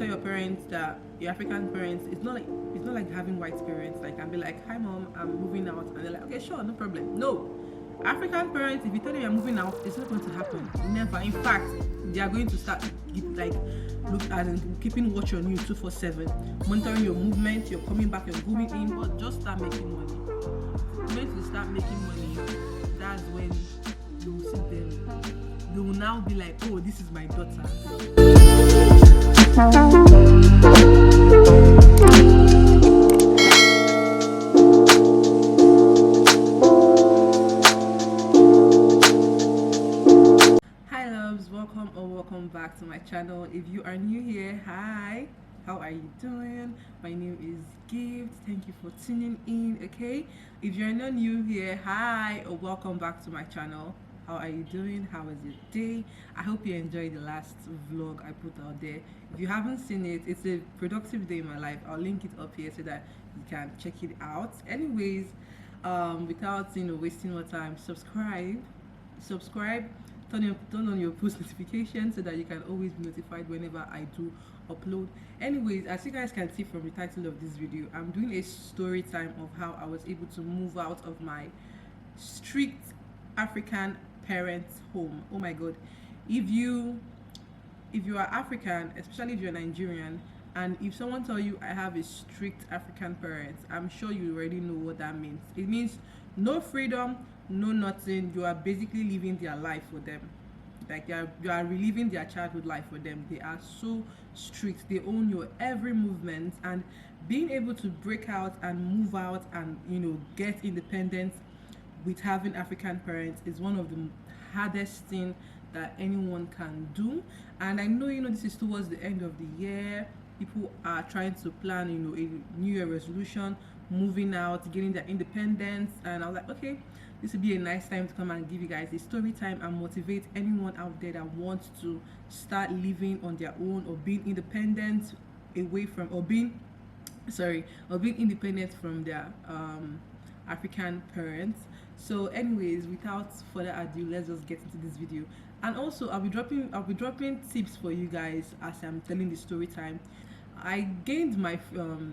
tell your parents that your African parents, it's not like having white parents. Like, and be like, "Hi, mom, I'm moving out," and they're like, "Okay, sure, no problem." No, African parents, if you tell them you're moving out, it's not going to happen. Never. In fact, they are going to start like look as in keeping watch on you 247, monitoring your movement. You're coming back, you're going in, but just start making money. The moment you start making money, that's when you will see them. They will now be like, "Oh, this is my daughter." Hi loves, welcome or welcome back to my channel. If you are new here, hi, how are you doing? My name is Gift. Thank you for tuning in. Okay, if you're not new here, hi or welcome back to my channel. How are you doing? How was your day? I hope you enjoyed the last vlog I put out there. If you haven't seen it, it's a productive day in my life. I'll link it up here so that you can check it out. Anyways, without wasting more time, subscribe, turn on your post notifications so that you can always be notified whenever I do upload. Anyways, as you guys can see from the title of this video, I'm doing a story time of how I was able to move out of my strict African parents home. Oh my god, if you are African, especially if you're Nigerian, and if someone tell you I have a strict African parents, I'm sure you already know what that means. It means no freedom, no nothing. You are basically living their life for them. Like you are reliving their childhood life for them. They are so strict. They own your every movement, and being able to break out and move out and get independence with having African parents is one of the hardest thing that anyone can do. And I know this is towards the end of the year. People are trying to plan a new year resolution, moving out, getting their independence, and I was like, okay, this would be a nice time to come and give you guys a story time and motivate anyone out there that wants to start living on their own or being independent away from or being independent from their African parents. So anyways, without further ado, let's just get into this video. And also I'll be dropping tips for you guys as I'm telling the story time. I gained my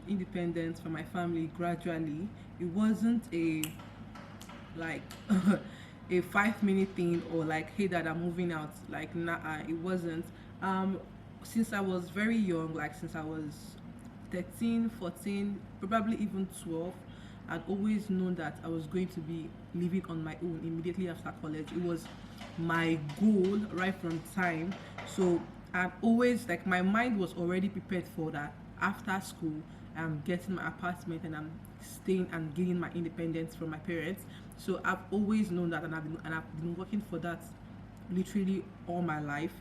independence from my family gradually. It wasn't a like a 5-minute thing or like, hey dad, I'm moving out. Like, nah, it wasn't. Since I was very young, like since I was 13, 14, probably even 12, I'd always known that I was going to be living on my own immediately after college. It was my goal right from time. So I'd always, like, my mind was already prepared for that. After school, I'm getting my apartment and I'm staying and gaining my independence from my parents. So I've always known that, and I've been working for that literally all my life.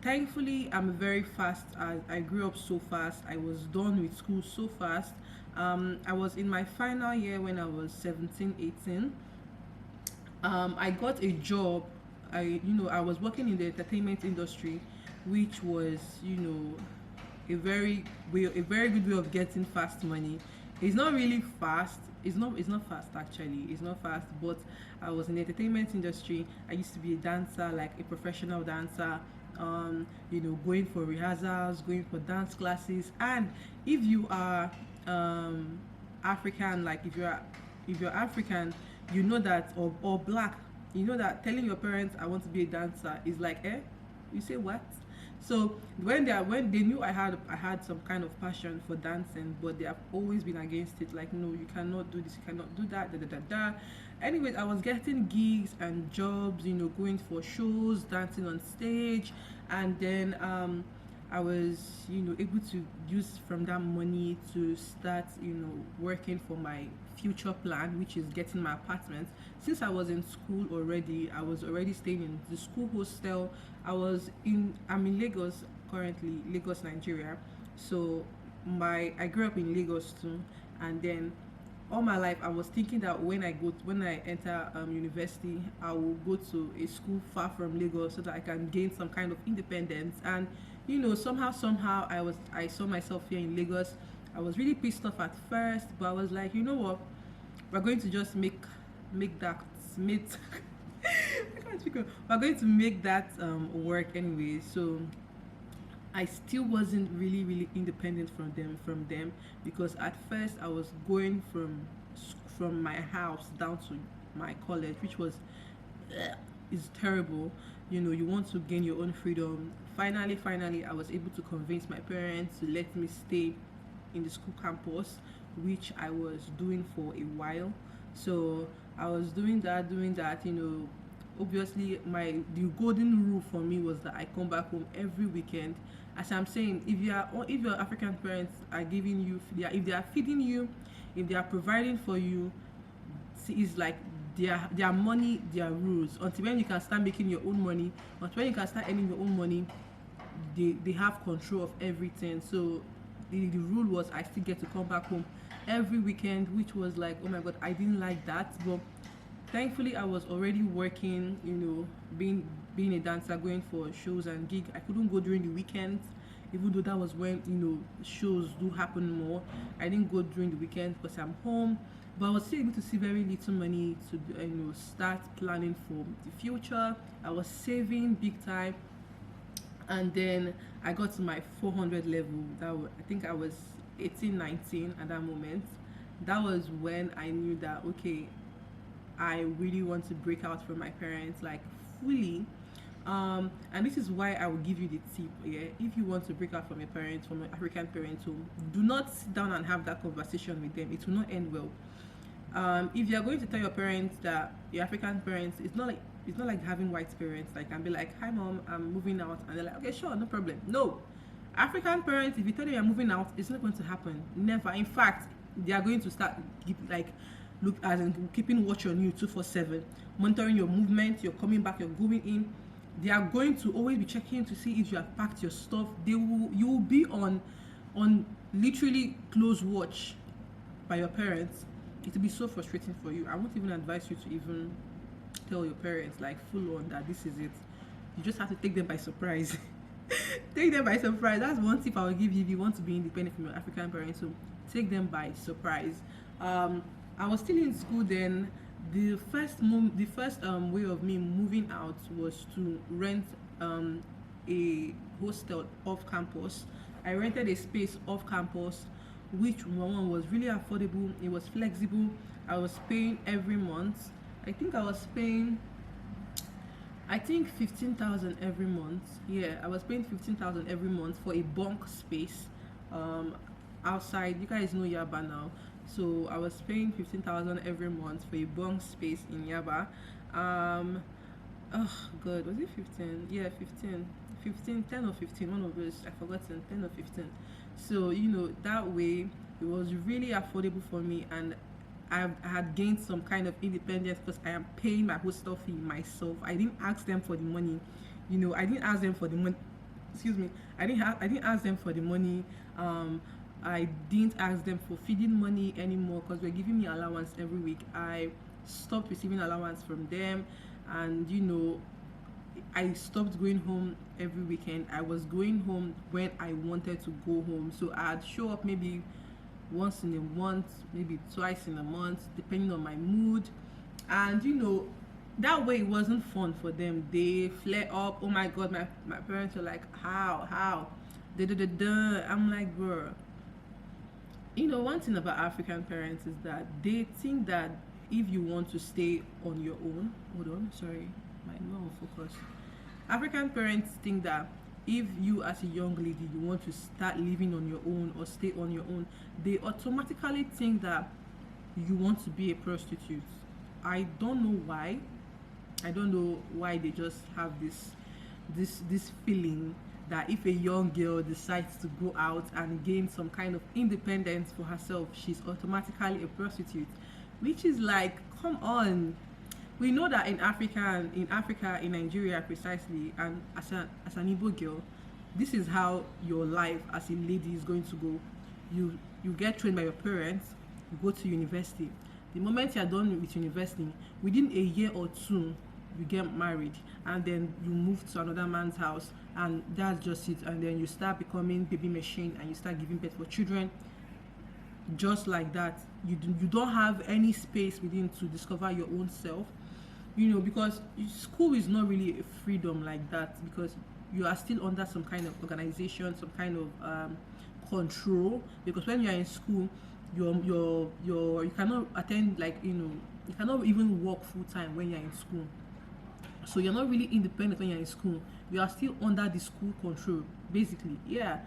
Thankfully, I'm very fast. I grew up so fast. I was done with school so fast. I was in my final year when I was 17, 18. I got a job. I was working in the entertainment industry, which was a very good way of getting fast money. It's not really fast. It's not fast actually. It's not fast, but I was in the entertainment industry. I used to be a dancer, like a professional dancer. Going for rehearsals, going for dance classes. And if you are African, like if you're African, you know that, or black, you know that telling your parents I want to be a dancer is like, you say what? So when they knew I had some kind of passion for dancing, but they have always been against it. Like, no, you cannot do this, you cannot do that, da da da da. Anyways, I was getting gigs and jobs, going for shows, dancing on stage, and then I was able to use from that money to start working for my future plan, which is getting my apartment. Since I was in school already, I was already staying in the school hostel. I'm in Lagos currently, Lagos, Nigeria. So I grew up in Lagos too, and then all my life I was thinking that when I enter university, I will go to a school far from Lagos so that I can gain some kind of independence. And somehow I saw myself here in Lagos. I was really pissed off at first, but I was like, you know what, we're going to just make that I can't speak. We're going to make that work anyway. So I still wasn't really independent from them because at first I was going from my house down to my college, which was is terrible. You know, you want to gain your own freedom. Finally, I was able to convince my parents to let me stay in the school campus, which I was doing for a while. So I was doing that. You know, obviously the golden rule for me was that I come back home every weekend. As I'm saying, if your African parents are giving you, if they are feeding you, if they are providing for you, it's like their money, their rules. Until when you can start making your own money, until when you can start earning your own money, they have control of everything. So the rule was I still get to come back home every weekend, which was like, oh my god, I didn't like that. But thankfully I was already working, you know, being a dancer, going for shows and gig. I couldn't go during the weekends, even though that was when, you know, shows do happen more. I didn't go during the weekends because I'm home, but I was still able to see very little money to, you know, start planning for the future. I was saving big time. And then I got to my 400 level. I think I was 18, 19 at that moment. That was when I knew that, okay, I really want to break out from my parents, like, fully. And this is why I will give you the tip. Yeah, if you want to break out from your parents, from an African parent home, do not sit down and have that conversation with them. It will not end well. If you are going to tell your parents that your African parents, it's not like having white parents, like, and be like, hi mom, I'm moving out, and they're like, okay, sure, no problem. No, African parents, if you tell them you're moving out, it's not going to happen. Never. In fact, they are going to start like look as in keeping watch on you 247, monitoring your movement, you're coming back, you're going in. They are going to always be checking to see if you have packed your stuff. You will be on literally close watch by your parents. It will be so frustrating for you. I won't even advise you to even tell your parents like full on that this is it. You just have to take them by surprise. Take them by surprise. That's one tip I will give you if you want to be independent from your African parents. So take them by surprise. I was still in school then. The first way of me moving out was to rent a hostel off campus. I rented a space off campus, which one was really affordable. It was flexible. I was paying every month. I think 15,000 every month. Yeah, I was paying 15,000 every month for a bunk space outside. You guys know Yaba now. So I was paying 15,000 every month for a bunk space in Yaba. Oh god, was it 15? Yeah, 15, 10 or 15, one of those. I forgotten, 10 or 15. So, you know, that way it was really affordable for me, and I had gained some kind of independence because I am paying my hostel fee myself. I didn't ask them for the money. You know, I didn't ask them for the money. Excuse me. I didn't ask them for the money. I didn't ask them for feeding money anymore because they're giving me allowance every week. I stopped receiving allowance from them, and you know, I stopped going home every weekend. I was going home when I wanted to go home. So I'd show up maybe once in a month, maybe twice in a month, depending on my mood. And you know, that way it wasn't fun for them. They flare up. Oh my god, my parents were like, how I'm like, bro, you know, one thing about African parents is that they think that if you want to stay on your own, hold on, sorry, my no focus. African parents think that if you as a young lady you want to start living on your own or stay on your own, they automatically think that you want to be a prostitute. I don't know why. I don't know why they just have this feeling that if a young girl decides to go out and gain some kind of independence for herself, she's automatically a prostitute, which is like, come on. We know that in Africa, in Nigeria precisely, and as an Igbo girl, this is how your life as a lady is going to go. You get trained by your parents, you go to university. The moment you're done with university, within a year or two, you get married, and then you move to another man's house, and that's just it. And then you start becoming baby machine, and you start giving birth for children. Just like that, you don't have any space within to discover your own self. You know, because school is not really a freedom like that, because you are still under some kind of organization, some kind of control, because when you are in school, you cannot attend, like, you cannot even work full time when you're in school. So you're not really independent when you're in school. You are still under the school control, basically. Yeah.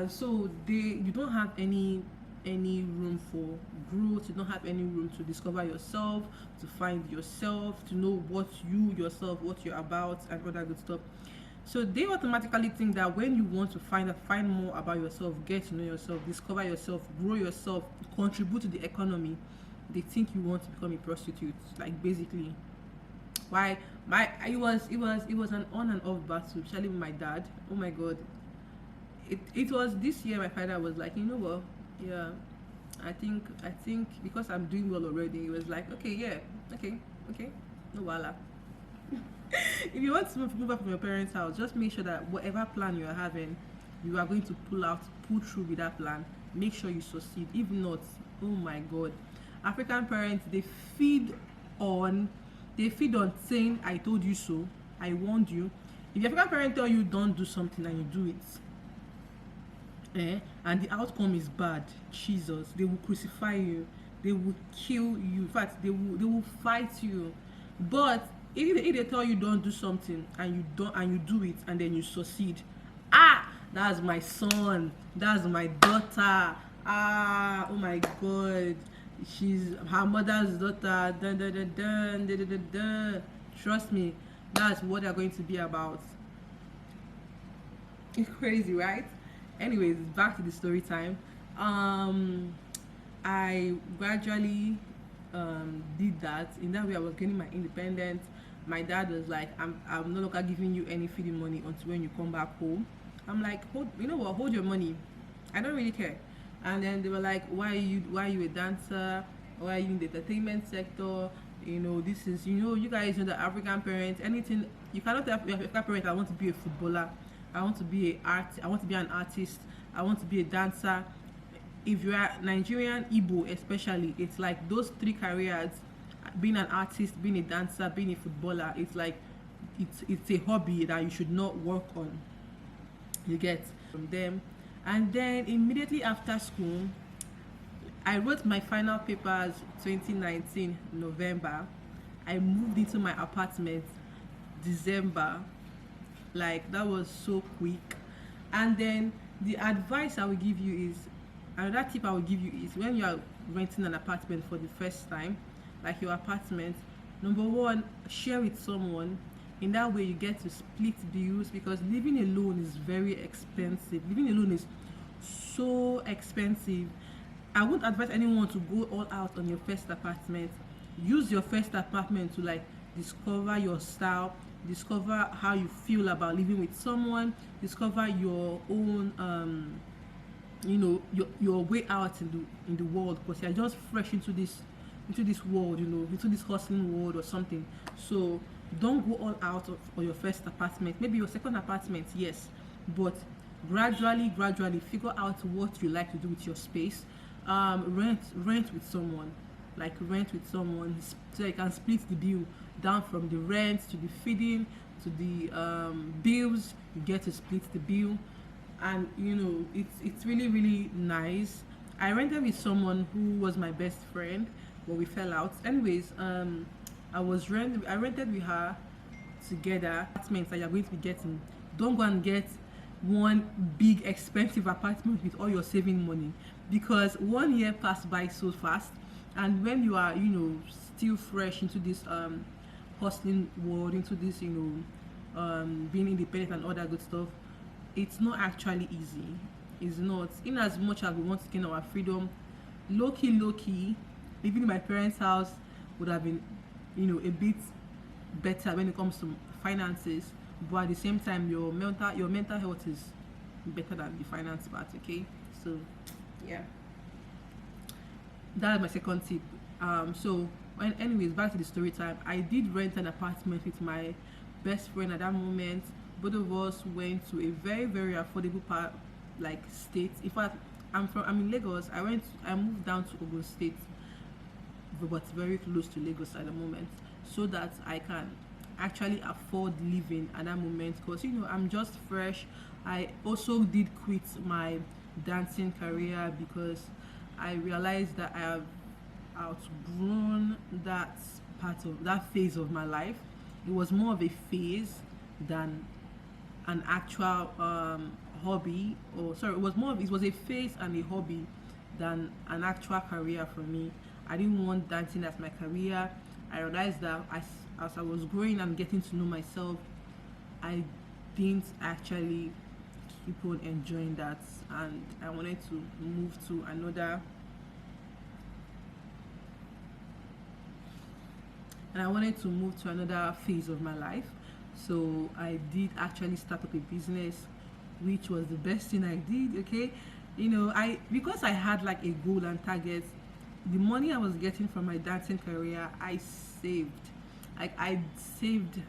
So you don't have any room for growth. You don't have any room to discover yourself, to find yourself, to know what you're about, and all that good stuff. So they automatically think that when you want to find more about yourself, get to know yourself, discover yourself, grow yourself, contribute to the economy, they think you want to become a prostitute, like, basically. Why? It was an on and off battle, especially with my dad. Oh my god. It was this year my father was like, you know what? Yeah, I think because I'm doing well already, it was like, okay, yeah, okay, no wala. If you want to move out from your parents' house, just make sure that whatever plan you are having, you are going to pull through with that plan. Make sure you succeed. If not, oh my god, African parents, they feed on saying, I told you so, I warned you. If your African parent tell you don't do something and you do it, and the outcome is bad, Jesus, they will crucify you, they will kill you. In fact, they will fight you. But if they tell you don't do something and you do it, and then you succeed, that's my son, that's my daughter, oh my god, she's her mother's daughter, dun, dun, dun, dun, dun, dun, dun, dun. Trust me, that's what they're going to be about. It's crazy, right? Anyways, back to the story time. I gradually did that. In that way, I was getting my independence. My dad was like, I'm no longer giving you any feeding money until when you come back home. I'm like, hold your money, I don't really care. And then they were like, why are you a dancer, why are you in the entertainment sector? This is, you guys know the African parents, anything, you cannot tell your African parent, I want to be a footballer, I want to be I want to be an artist, I want to be a dancer. If you are Nigerian, Igbo especially, it's like those three careers, being an artist, being a dancer, being a footballer, it's like it's a hobby that you should not work on. You get from them. And then immediately after school, I wrote my final papers 2019 November. I moved into my apartment December. Like, that was so quick. And then the advice I will give you is, another tip I will give you is, when you are renting an apartment for the first time, like your apartment, number one, share with someone. In that way you get to split bills, because living alone is very expensive. Living alone is so expensive. I wouldn't advise anyone to go all out on your first apartment. Use your first apartment to, like, discover your style, discover how you feel about living with someone, discover your own your way out in the world, because you're just fresh into this world, into this hustling world or something. So don't go all out on your first apartment. Maybe your second apartment, yes, but gradually figure out what you like to do with your space. Rent with someone, so you can split the bill down, from the rent to the feeding to the bills. You get to split the bill, and it's really, really nice. I rented with someone who was my best friend, but we fell out. Anyways, I rented with her together. Apartments that you're going to be getting, don't go and get one big expensive apartment with all your saving money, because 1 year passed by so fast. And when you are still fresh into this hustling world, into this being independent and all that good stuff, it's not actually easy. It's not. In as much as we want to gain our freedom, low key, living in my parents' house would have been a bit better when it comes to finances, but at the same time your mental health is better than the finance part. Okay, so yeah, that's my second tip. Anyways, back to the story time. I did rent an apartment with my best friend at that moment. Both of us went to a very, very affordable state. In fact, I'm in Lagos. I moved down to Ogun State, but very close to Lagos at the moment, so that I actually afford living at that moment, because I'm just fresh. I also did quit my dancing career because I realized that I have outgrown that part of that phase of my life. It was more of a phase than an actual hobby, or sorry, it was a phase and a hobby than an actual career for me. I didn't want dancing as my career. I realized that as I was growing and getting to know myself, I didn't actually keep on enjoying that, and I wanted to move to another phase of my life. So I did actually start up a business, which was the best thing I did. Okay, I because I had like a goal and target. The money I was getting from my dancing career, I saved. Like I saved.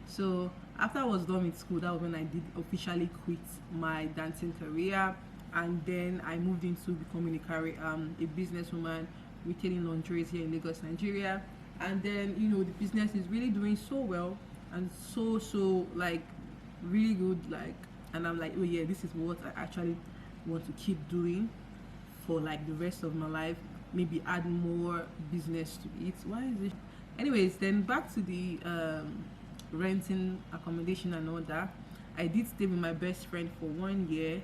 So after I was done with school, that was when I did officially quit my dancing career, and then I moved into becoming a businesswoman, retailing lingerie here in Lagos, Nigeria. And then the business is really doing so well, and so like really good, like, and I'm like, oh yeah, this is what I actually want to keep doing for like the rest of my life. Maybe add more business to it. Why is it? Anyways, then back to the renting accommodation and all that. I did stay with my best friend for 1 year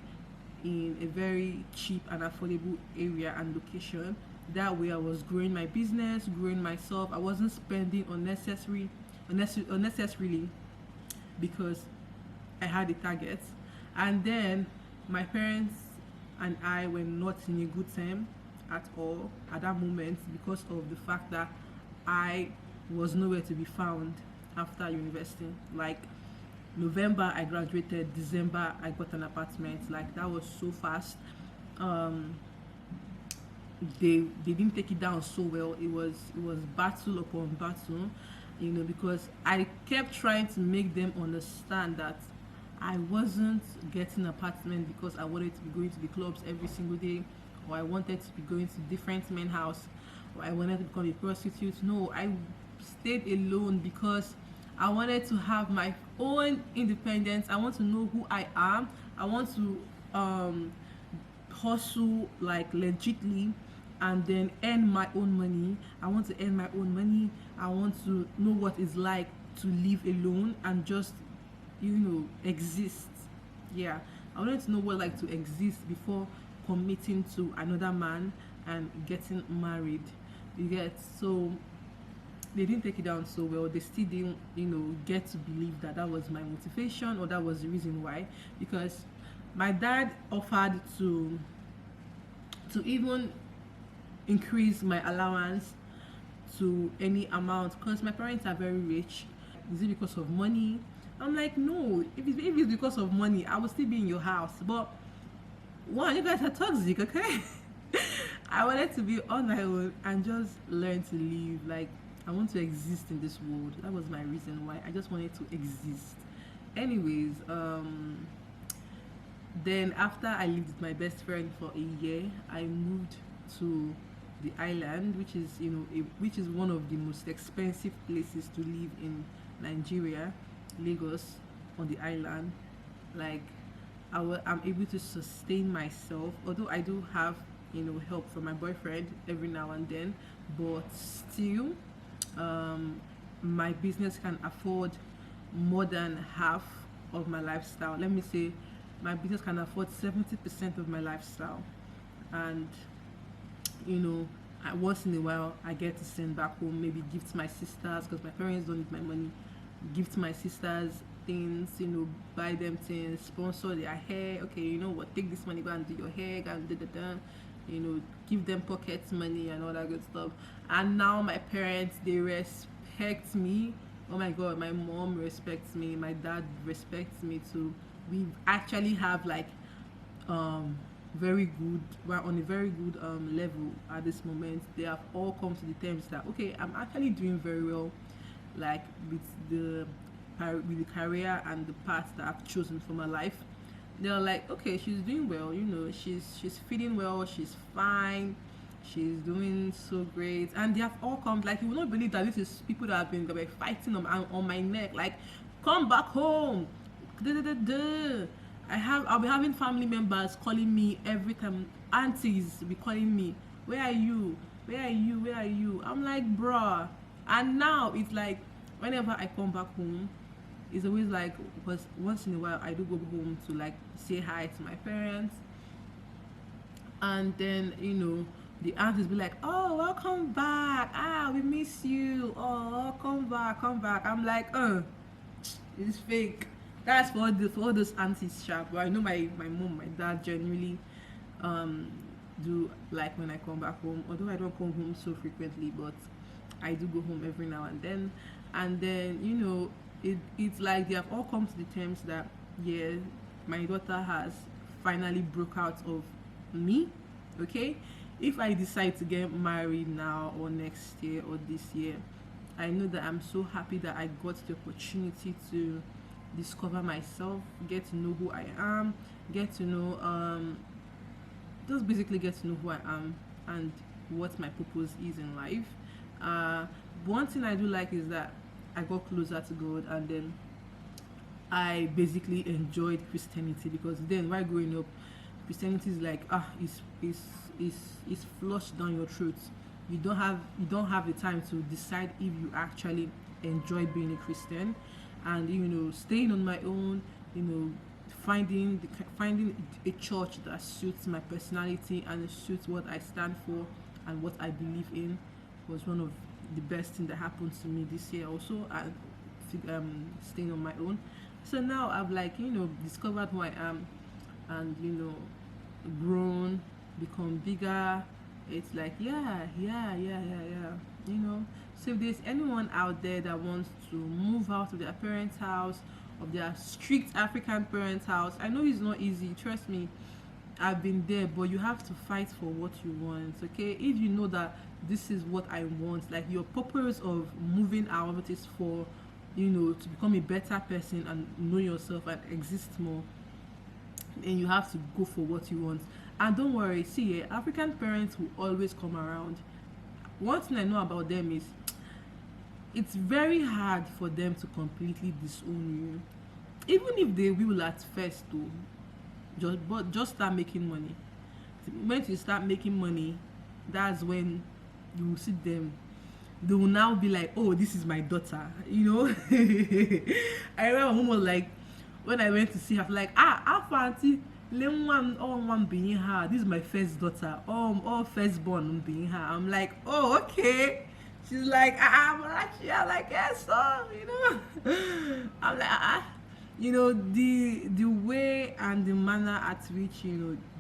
in a very cheap and affordable area and location. That way I was growing my business, growing myself. I wasn't spending unnecessarily, because I had a target. And then my parents and I were not in a good time at all at that moment, because of the fact that I was nowhere to be found after university. Like, November I graduated, December I got an apartment. Like, that was so fast. um they didn't take it down so well. It was battle upon battle, because I kept trying to make them understand that I wasn't getting an apartment because I wanted to be going to the clubs every single day, or I wanted to be going to different men's house, or I wanted to become a prostitute. No, I stayed alone because I wanted to have my own independence. I want to know who I am. I want to hustle like legitly, and then earn my own money. I want to earn my own money. I want to know what it's like to live alone and just exist. Yeah, I wanted to know what like to exist before committing to another man and getting married. You get? So they didn't take it down so well. They still didn't get to believe that that was my motivation, or that was the reason why. Because my dad offered to even increase my allowance to any amount, because my parents are very rich. Is it because of money? I'm like, no. If it's because of money, I will still be in your house. But one, you guys are toxic, okay? I wanted to be on my own and just learn to live. Like, I want to exist in this world. That was my reason why. I just wanted to exist. Anyways, then after I lived with my best friend for a year, I moved to the island, which is which is one of the most expensive places to live in Nigeria, Lagos, on the island. Like, I'm able to sustain myself, although I do have help from my boyfriend every now and then, but still, my business can afford more than half of my lifestyle. Let me say my business can afford 70% of my lifestyle. And once in a while I get to send back home, maybe gift my sisters, because my parents don't need my money. Gift my sisters things, buy them things, sponsor their hair. Okay, what, take this money, go and do your hair, go and give them pocket money and all that good stuff. And now my parents, they respect me. Oh my god, my mom respects me, my dad respects me too. We actually have like very good, we're on a very good level at this moment. They have all come to the terms that, okay, I'm actually doing very well, like with the career and the path that I've chosen for my life. They're like, okay, she's doing well, she's feeling well, she's fine. She's doing so great, and they have all come. Like, you will not believe that this is people that have been fighting on my neck. Like, come back home. Duh, duh, duh, duh. I'll be having family members calling me every time. Aunties be calling me, where are you? Where are you? Where are you? I'm like, bruh. And now it's like, whenever I come back home, it's always like, because once in a while I do go home to like say hi to my parents, and then the aunties be like, oh, welcome back, we miss you, oh, come back, come back. I'm like, it's fake. That's for all those aunties sharp. But I know my mom, my dad genuinely do like when I come back home, although I don't come home so frequently, but I do go home every now and then. And then it's like they have all come to the terms that, yeah, my daughter has finally broke out of me. Okay, if I decide to get married now or next year or this year, I know that I'm so happy that I got the opportunity to discover myself, get to know who I am, get to know just basically get to know who I am and what my purpose is in life. One thing I do like is that I got closer to God, and then I basically enjoyed Christianity, because then while growing up, Christianity is like it's flushed down your throat. You don't have the time to decide if you actually enjoy being a Christian. And staying on my own, finding a church that suits my personality and it suits what I stand for and what I believe in was one of the best thing that happened to me this year also. And staying on my own. So now I've discovered who I am, and grown, become bigger. It's like, yeah. So if there's anyone out there that wants to move out of their parents' house, of their strict African parents' house, I know it's not easy, trust me, I've been there, but you have to fight for what you want. Okay, if you know that this is what I want, like your purpose of moving out is for to become a better person and know yourself and exist more, then you have to go for what you want. And don't worry, see, African parents will always come around. One thing I know about them is it's very hard for them to completely disown you, even if they will at first though. Just start making money. The moment you start making money, that's when you will see them. They will now be like, oh, this is my daughter. I remember mom was like, when I went to see her, like, auntie, one being her. This is my first daughter. All firstborn being her. I'm like, oh, okay. She's like, I'm like, yes, I'm like, the way and the manner at which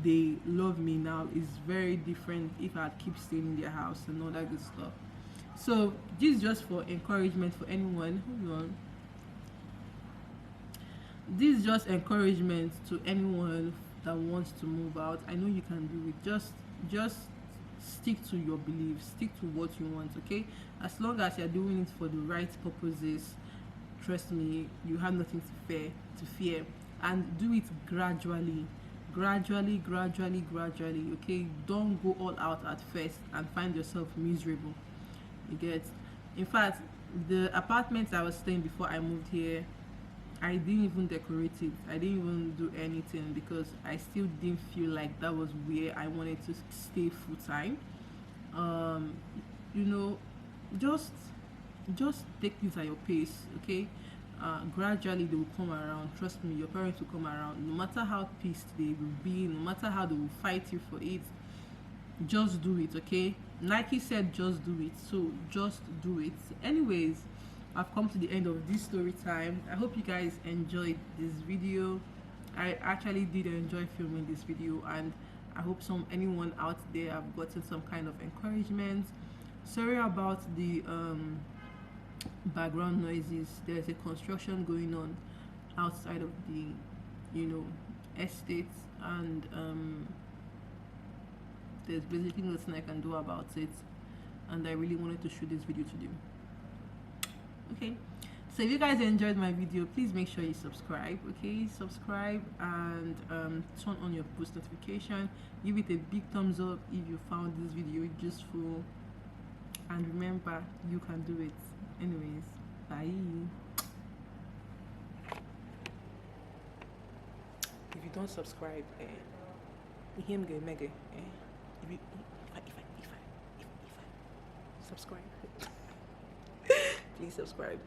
they love me now is very different if I keep staying in their house and all that good stuff. So this is just for encouragement for anyone. Hold on. This is just encouragement to anyone that wants to move out. I know you can do it. Just stick to your beliefs, stick to what you want, okay? As long as you're doing it for the right purposes, trust me, you have nothing to fear. And do it gradually, okay? Don't go all out at first and find yourself miserable. You get? In fact, the apartment I was staying before I moved here, I didn't even decorate it. I didn't even do anything because I still didn't feel like that was where I wanted to stay full time. Just take things at your pace, okay? Gradually they will come around. Trust me, your parents will come around. No matter how pissed they will be, no matter how they will fight you for it, just do it, okay? Nike said just do it, so just do it. Anyways, I've come to the end of this story time. I hope you guys enjoyed this video. I actually did enjoy filming this video, and I hope anyone out there have gotten some kind of encouragement. Sorry about the background noises. There's a construction going on outside of the estate, and there's basically nothing I can do about it, and I really wanted to shoot this video to do. Okay, So if you guys enjoyed my video, please make sure you subscribe. Okay, subscribe and turn on your post notification. Give it a big thumbs up if you found this video useful, and remember, you can do it. Anyways, bye. If you don't subscribe, him go mega. If I subscribe, please subscribe.